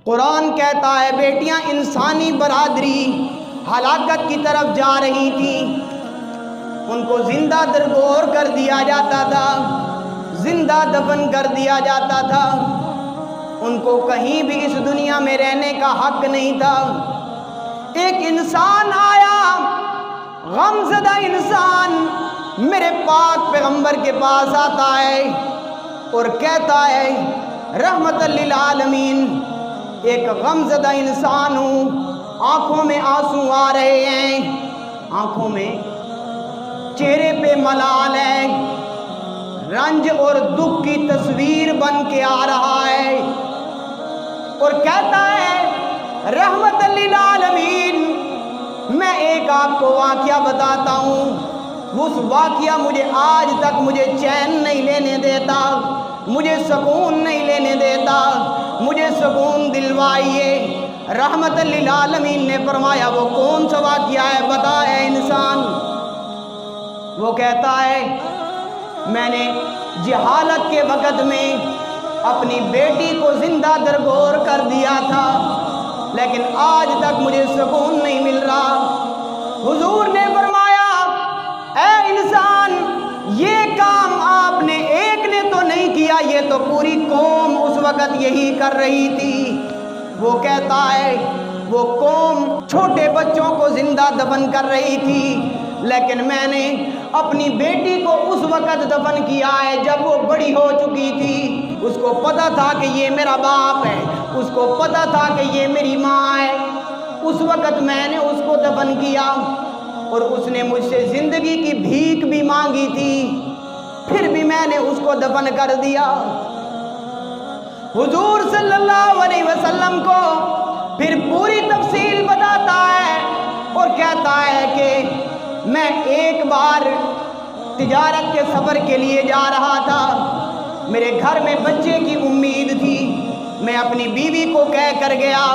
قرآن کہتا ہے بیٹیاں انسانی برادری ہلاکت کی طرف جا رہی تھی، ان کو زندہ درگور کر دیا جاتا تھا، زندہ دفن کر دیا جاتا تھا، ان کو کہیں بھی اس دنیا میں رہنے کا حق نہیں تھا۔ ایک انسان آیا، غمزدہ انسان، میرے پاک پیغمبر کے پاس آتا ہے اور کہتا ہے رحمت للعالمین، ایک غمزدہ انسان ہوں، آنکھوں میں آنسو آ رہے ہیں، آنکھوں میں، چہرے پہ ملال ہے، رنج اور دکھ کی تصویر بن کے آ رہا ہے، اور کہتا ہے رحمت للعالمین، میں ایک آپ کو واقعہ بتاتا ہوں، اس واقعہ مجھے آج تک مجھے چین نہیں لینے دیتا، مجھے سکون نہیں لینے دیتا، مجھے سکون دلوائیے۔ رحمت للعالمین نے فرمایا وہ کون سا واقعہ ہے، بتا ہے انسان۔ وہ کہتا ہے میں نے جہالت کے وقت میں اپنی بیٹی کو زندہ درگور کر دیا تھا، لیکن آج تک مجھے سکون نہیں مل رہا۔ حضور نے فرمایا اے انسان، یہ کام آپ نے ایک نے تو نہیں کیا، یہ تو پوری قوم اس وقت یہی کر رہی تھی۔ وہ کہتا ہے وہ قوم چھوٹے بچوں کو زندہ دفن کر رہی تھی، لیکن میں نے اپنی بیٹی کو اس وقت دفن کیا ہے جب وہ بڑی ہو چکی تھی، اس کو پتا تھا کہ یہ میرا باپ ہے، اس کو پتا تھا کہ یہ میری ماں ہے، اس وقت میں نے اس کو دفن کیا، اور اس نے مجھ سے زندگی کی بھیک بھی مانگی تھی، پھر بھی میں نے اس کو دفن کر دیا۔ حضور صلی اللہ علیہ وسلم کو پھر پوری تفصیل بتاتا ہے اور کہتا ہے کہ میں ایک بار تجارت کے سفر کے لیے جا رہا تھا، میرے گھر میں بچے کی امید تھی، میں اپنی بیوی کو کہہ کر گیا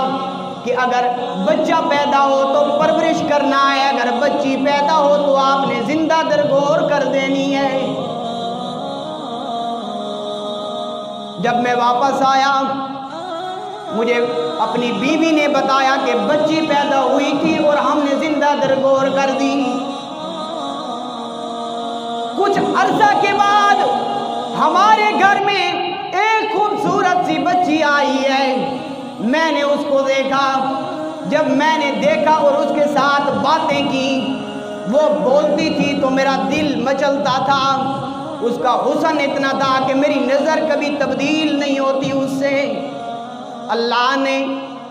کہ اگر بچہ پیدا ہو تو پرورش کرنا ہے، اگر بچی پیدا ہو تو آپ نے زندہ درگور کر دینی ہے۔ جب میں واپس آیا مجھے اپنی بیوی نے بتایا کہ بچی پیدا ہوئی تھی اور ہم نے زندہ درگور کر دی۔ کچھ عرصہ کے بعد ہمارے گھر میں ایک خوبصورت سی بچی آئی ہے، میں نے اس کو دیکھا، جب میں نے دیکھا اور اس کے ساتھ باتیں کی، وہ بولتی تھی تو میرا دل مچلتا تھا، اس کا حسن اتنا تھا کہ میری نظر کبھی تبدیل نہیں ہوتی اس سے۔ اللہ نے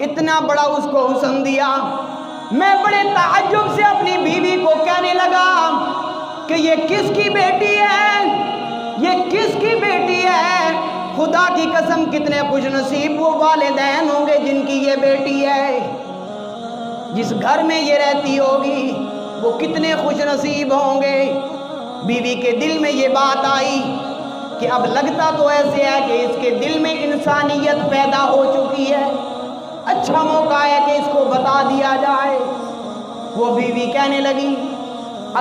اتنا بڑا اس کو حسن دیا۔ میں بڑے تعجب سے اپنی بیوی کو کہنے لگا کہ یہ کس کی بیٹی ہے، یہ کس کی بیٹی ہے؟ خدا کی قسم کتنے خوش نصیب وہ والدین ہوں گے جن کی یہ بیٹی ہے، جس گھر میں یہ رہتی ہوگی وہ کتنے خوش نصیب ہوں گے۔ بیوی کے دل میں یہ بات آئی کہ اب لگتا تو ایسے ہے کہ اس کے دل میں انسانیت پیدا ہو چکی ہے، اچھا موقع ہے کہ اس کو بتا دیا جائے۔ وہ بیوی کہنے لگی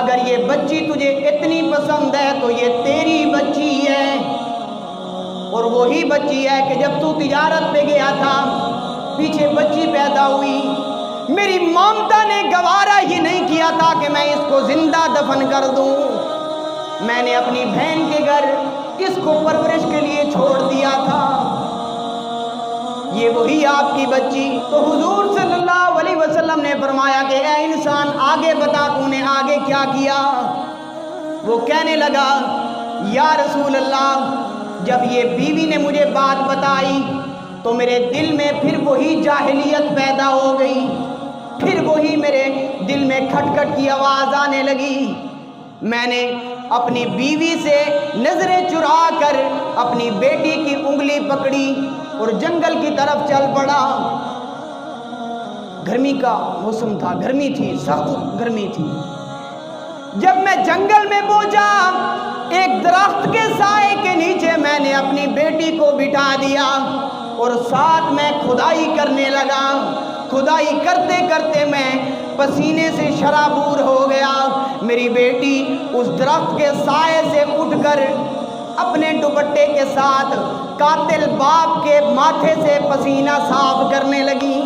اگر یہ بچی تجھے اتنی پسند ہے تو یہ تیری بچی ہے، اور وہی بچی ہے کہ جب تو تجارت پہ گیا تھا پیچھے بچی پیدا ہوئی، میری مامتا نے گوارا ہی نہیں کیا تھا کہ میں اس کو زندہ دفن کر دوں، میں نے اپنی بہن کے گھر اس کو پرورش کے لیے چھوڑ دیا تھا، یہ وہی آپ کی بچی۔ تو حضور صلی اللہ علیہ وسلم نے فرمایا کہ اے انسان آگے بتا تو نے آگے کیا کیا؟ وہ کہنے لگا یا رسول اللہ، جب یہ بیوی نے مجھے بات بتائی تو میرے دل میں پھر وہی جاہلیت پیدا ہو گئی، پھر وہی میرے دل میں کھٹ کھٹ کی آواز آنے لگی۔ میں نے اپنی بیوی سے نظریں چرا کر اپنی بیٹی کی انگلی پکڑی اور جنگل کی طرف چل پڑا۔ گرمی کا موسم تھا، گرمی تھی، سخت گرمی تھی۔ جب میں جنگل میں پہنچا ایک درخت کے سائے کے نیچے میں نے اپنی بیٹی کو بٹھا دیا اور ساتھ میں کھدائی کرنے لگا۔ کھدائی کرتے کرتے میں پسینے سے شرابور ہو گیا۔ میری بیٹی اس درخت کے سائے سے اٹھ کر اپنے دوپٹے کے ساتھ قاتل باپ کے ماتھے سے پسینہ صاف کرنے لگی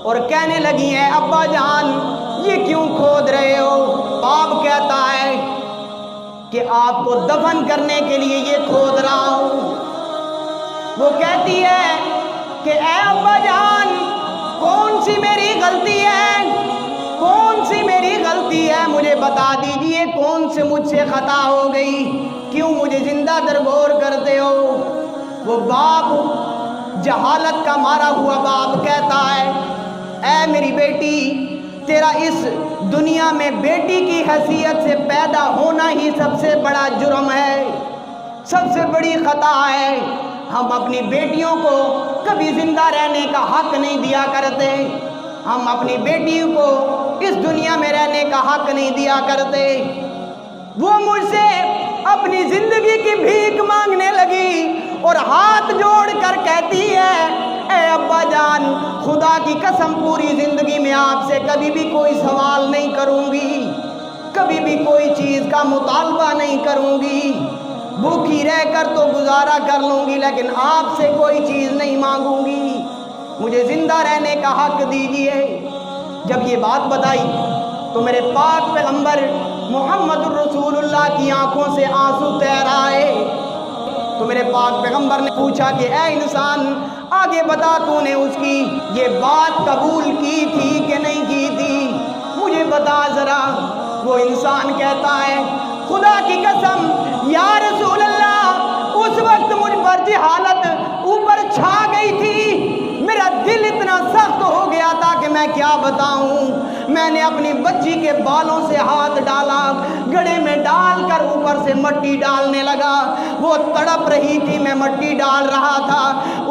اور کہنے لگی ہیں ابا جان یہ کیوں کھود رہے ہو؟ باپ کہتا ہے کہ آپ کو دفن کرنے کے لیے یہ کھود رہا ہوں۔ وہ کہتی ہے کہ اے ابا جان کون سی میری غلطی ہے، کون سی میری غلطی ہے، مجھے بتا دیجئے کون سے مجھ سے خطا ہو گئی، کیوں مجھے زندہ درگور کرتے ہو؟ وہ باپ جہالت کا مارا ہوا باپ کہتا ہے اے میری بیٹی تیرا اس دنیا میں بیٹی کی حیثیت سے پیدا ہونا ہی سب سے بڑا جرم ہے، سب سے بڑی خطا ہے۔ ہم اپنی بیٹیوں کو کبھی زندہ رہنے کا حق نہیں دیا کرتے، ہم اپنی بیٹیوں کو اس دنیا میں رہنے کا حق نہیں دیا کرتے۔ وہ مجھ سے اپنی زندگی کی بھیک مانگنے لگی اور ہاتھ جوڑ کر کہتی ہے اے ابا جان خدا کی قسم پوری زندگی میں آپ سے کبھی بھی کوئی سوال نہیں کروں گی، کبھی بھی کوئی چیز کا مطالبہ نہیں کروں گی، بھوکی رہ کر تو گزارا کر لوں گی لیکن آپ سے کوئی چیز نہیں مانگوں گی، مجھے زندہ رہنے کا حق دیجئے۔ جب یہ بات بتائی تو میرے پاک پیغمبر محمد الرسول اللہ کی آنکھوں سے آنسو تیر آئے۔ تو میرے پاک پیغمبر نے پوچھا کہ اے انسان آگے بتا تو نے اس کی یہ بات قبول کی تھی کہ نہیں کی تھی، مجھے بتا ذرا۔ وہ انسان کہتا ہے خدا کی قسم یا رسول اللہ اس وقت مجھ پر جہالت اوپر چھا گئی تھی، میرا دل اتنا سخت ہو گیا تھا کہ میں کیا بتاؤں، میں نے اپنی بچی کے بالوں سے ہاتھ ڈالا، گڑے میں ڈال کر اوپر سے مٹی ڈالنے لگا، وہ تڑپ رہی تھی میں مٹی ڈال رہا تھا،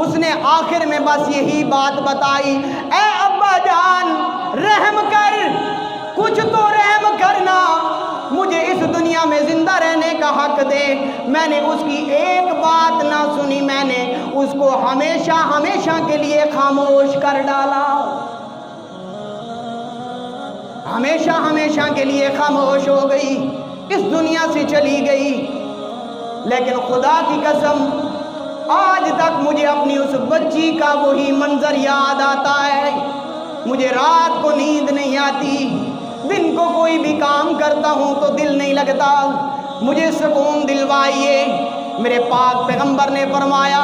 اس نے آخر میں بس یہی بات بتائی اے ابا جان رحم کر، کچھ تو رحم کرنا، مجھے اس دنیا میں زندہ رہنے کا حق دے۔ میں نے اس کی ایک بات نہ سنی، میں نے اس کو ہمیشہ ہمیشہ کے لیے خاموش کر ڈالا، ہمیشہ ہمیشہ کے لیے خاموش ہو گئی، اس دنیا سے چلی گئی۔ لیکن خدا کی قسم آج تک مجھے اپنی اس بچی کا وہی منظر یاد آتا ہے، مجھے رات کو نیند نہیں آتی، دن کو کوئی بھی کام کرتا ہوں تو دل نہیں لگتا، مجھے سکون دلوائیے۔ میرے پاک پیغمبر نے فرمایا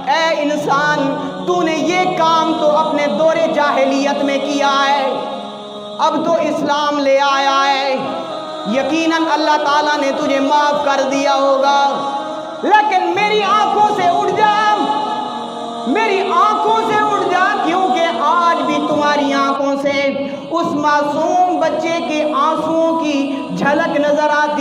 اے انسان تو نے یہ کام تو اپنے دور جاہلیت میں کیا ہے، اب تو اسلام لے آیا ہے، یقیناً اللہ تعالیٰ نے تجھے معاف کر دیا ہوگا، لیکن میری آنکھوں سے اٹھ جا، میری آنکھوں سے اٹھ جا، کیونکہ آج بھی تمہاری آنکھوں سے اس معصوم بچے کے آنسوؤں کی جھلک نظر آتی